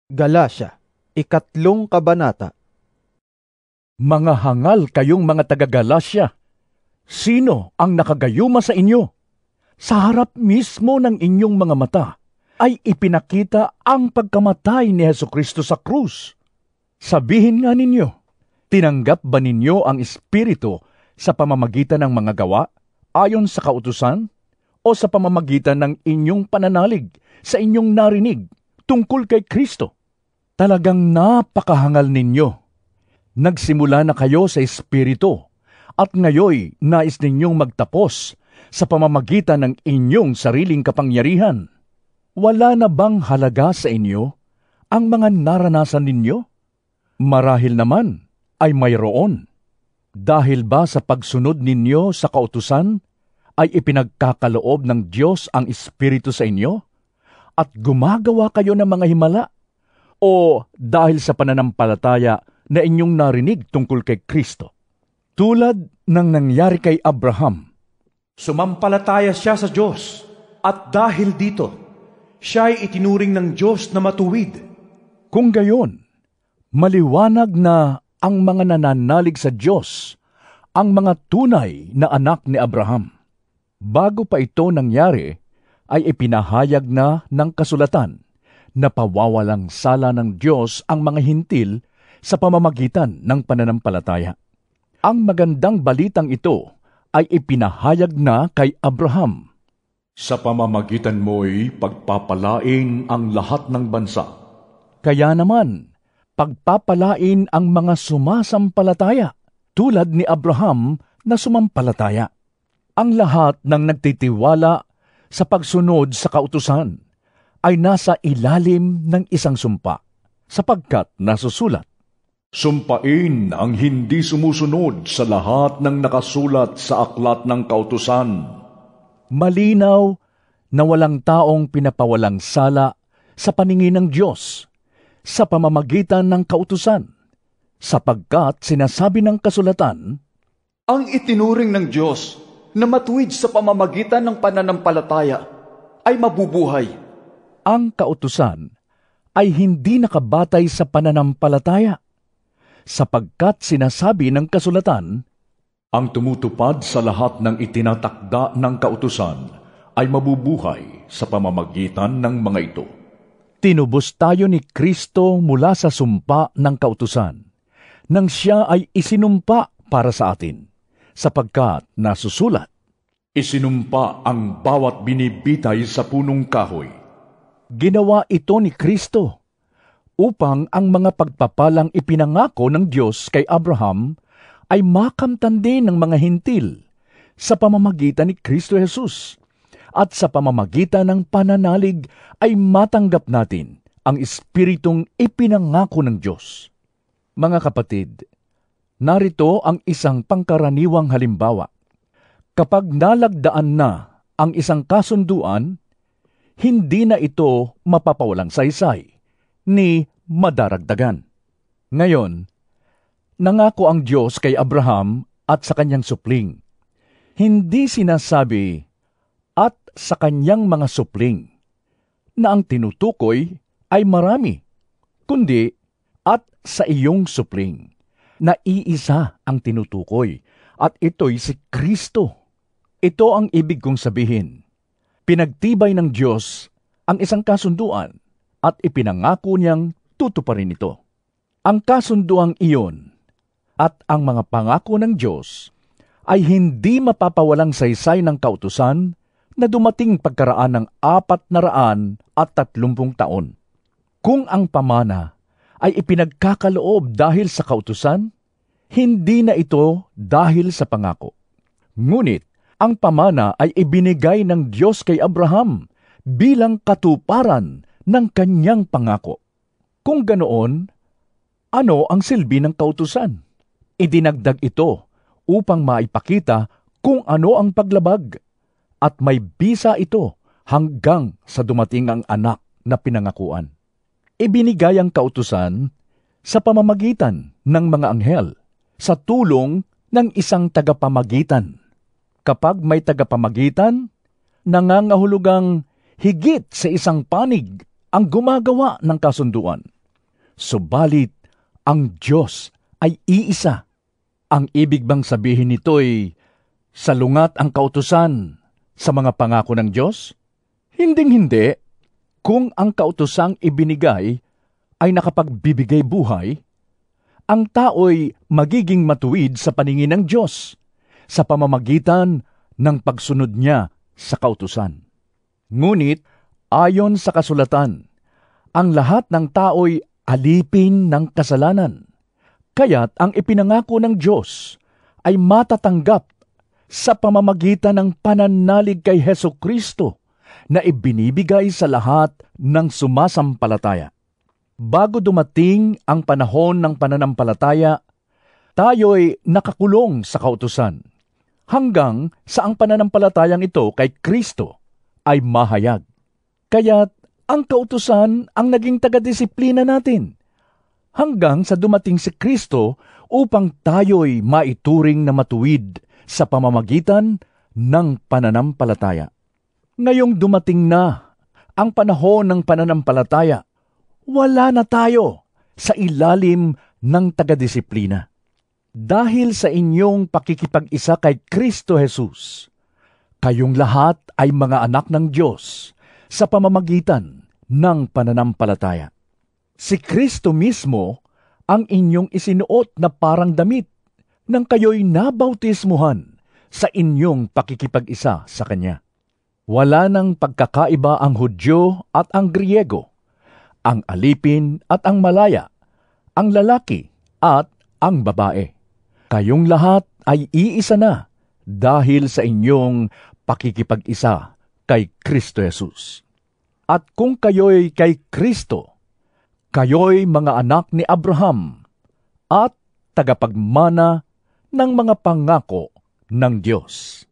Galacia, 3 kabanata. Mga hangal kayong mga taga-Galasya, sino ang nakagayuma sa inyo? Sa harap mismo ng inyong mga mata ay ipinakita ang pagkamatay ni Hesukristo sa krus. Sabihin nga ninyo, tinanggap ba ninyo ang Espiritu sa pamamagitan ng mga gawa ayon sa kautusan o sa pamamagitan ng inyong pananalig sa inyong narinig tungkol kay Kristo? Talagang napakahangal ninyo. Nagsimula na kayo sa Espiritu at ngayoy nais ninyong magtapos sa pamamagitan ng inyong sariling kapangyarihan. Wala na bang halaga sa inyo ang mga naranasan ninyo? Marahil naman ay mayroon. Dahil ba sa pagsunod ninyo sa kautusan ay ipinagkakaloob ng Diyos ang Espiritu sa inyo? At gumagawa kayo ng mga himala? O dahil sa pananampalataya na inyong narinig tungkol kay Kristo? Tulad ng nangyari kay Abraham, sumampalataya siya sa Diyos, at dahil dito, siya ay itinuring ng Diyos na matuwid. kung gayon, maliwanag na ang mga nananalig sa Diyos, ang mga tunay na anak ni Abraham. Bago pa ito nangyari, ay ipinahayag na ng kasulatan na pawawalang sala ng Diyos ang mga hintil sa pamamagitan ng pananampalataya. Ang magandang balitang ito ay ipinahayag na kay Abraham. Sa pamamagitan mo'y pagpapalain ang lahat ng bansa. Kaya naman, pagpapalain ang mga sumasampalataya tulad ni Abraham na sumampalataya. Ang lahat ng nagtitiwala sa pagsunod sa kautusan ay nasa ilalim ng isang sumpa, sapagkat nasusulat, Sumpain ang hindi sumusunod sa lahat ng nakasulat sa aklat ng kautusan. malinaw na walang taong pinapawalang sala sa paningin ng Diyos sa pamamagitan ng kautusan, sapagkat sinasabi ng kasulatan, Ang itinuring ng Diyos na matuwid sa pamamagitan ng pananampalataya ay mabubuhay. ang kautusan ay hindi nakabatay sa pananampalataya, sapagkat sinasabi ng kasulatan, Ang tumutupad sa lahat ng itinatakda ng kautusan ay mabubuhay sa pamamagitan ng mga ito. tinubos tayo ni Kristo mula sa sumpa ng kautusan, nang siya ay isinumpa para sa atin, sapagkat nasusulat, Isinumpa ang bawat binibitay sa punong kahoy. ginawa ito ni Kristo upang ang mga pagpapalang ipinangako ng Diyos kay Abraham ay makamtan din ng mga hintil sa pamamagitan ni Kristo Jesus, at sa pamamagitan ng pananalig ay matanggap natin ang Espiritong ipinangako ng Diyos. Mga kapatid, narito ang isang pangkaraniwang halimbawa. Kapag nalagdaan na ang isang kasunduan, hindi na ito mapapawalang saysay ni madaragdagan. Ngayon, nangako ang Diyos kay Abraham at sa kanyang supling. Hindi sinasabi, at sa kanyang mga supling, na ang tinutukoy ay marami, kundi at sa iyong supling, na iisa ang tinutukoy, at ito'y si Kristo. Ito ang ibig kong sabihin. Pinagtibay ng Diyos ang isang kasunduan at ipinangako niyang tutuparin ito. Ang kasunduang iyon at ang mga pangako ng Diyos ay hindi mapapawalang saysay ng kautusan na dumating pagkaraan ng 430 taon. Kung ang pamana ay ipinagkakaloob dahil sa kautusan, hindi na ito dahil sa pangako. Ngunit ang pamana ay ibinigay ng Diyos kay Abraham bilang katuparan ng kanyang pangako. Kung ganoon, ano ang silbi ng kautusan? Idinagdag ito upang maipakita kung ano ang paglabag, at may bisa ito hanggang sa dumating ang anak na pinangakuan. Ibinigay ang kautusan sa pamamagitan ng mga anghel, sa tulong ng isang tagapamagitan. Kapag may tagapamagitan, nangangahulugang higit sa isang panig ang gumagawa ng kasunduan. Subalit, ang Diyos ay iisa. Ang ibig bang sabihin nito'y salungat ang kautusan sa mga pangako ng Diyos? Hinding-hindi. Kung ang kautusang ibinigay ay nakapagbibigay buhay, ang tao'y magiging matuwid sa paningin ng Diyos sa pamamagitan ng pagsunod niya sa kautusan. Ngunit, ayon sa kasulatan, ang lahat ng tao'y alipin ng kasalanan. Kaya't ang ipinangako ng Diyos ay matatanggap sa pamamagitan ng pananalig kay Hesukristo na ibinibigay sa lahat ng sumasampalataya. Bago dumating ang panahon ng pananampalataya, tayo'y nakakulong sa kautusan, hanggang sa ang pananampalatayang ito kay Kristo ay mahayag. Kaya't ang kautusan ang naging taga-disiplina natin, hanggang sa dumating si Kristo upang tayo'y maituring na matuwid sa pamamagitan ng pananampalataya. Ngayong dumating na ang panahon ng pananampalataya, wala na tayo sa ilalim ng taga-disiplina. Dahil sa inyong pakikipag-isa kay Kristo Jesus, kayong lahat ay mga anak ng Diyos sa pamamagitan ng pananampalataya. Si Kristo mismo ang inyong isinuot na parang damit nang kayo'y nabautismuhan sa inyong pakikipag-isa sa Kanya. Wala nang pagkakaiba ang Hudyo at ang Griego, ang alipin at ang malaya, ang lalaki at ang babae. Kayong lahat ay iisa na dahil sa inyong pakikipag-isa kay Kristo Jesus. At kung kayo'y kay Kristo, kayo'y mga anak ni Abraham at tagapagmana ng mga pangako ng Diyos.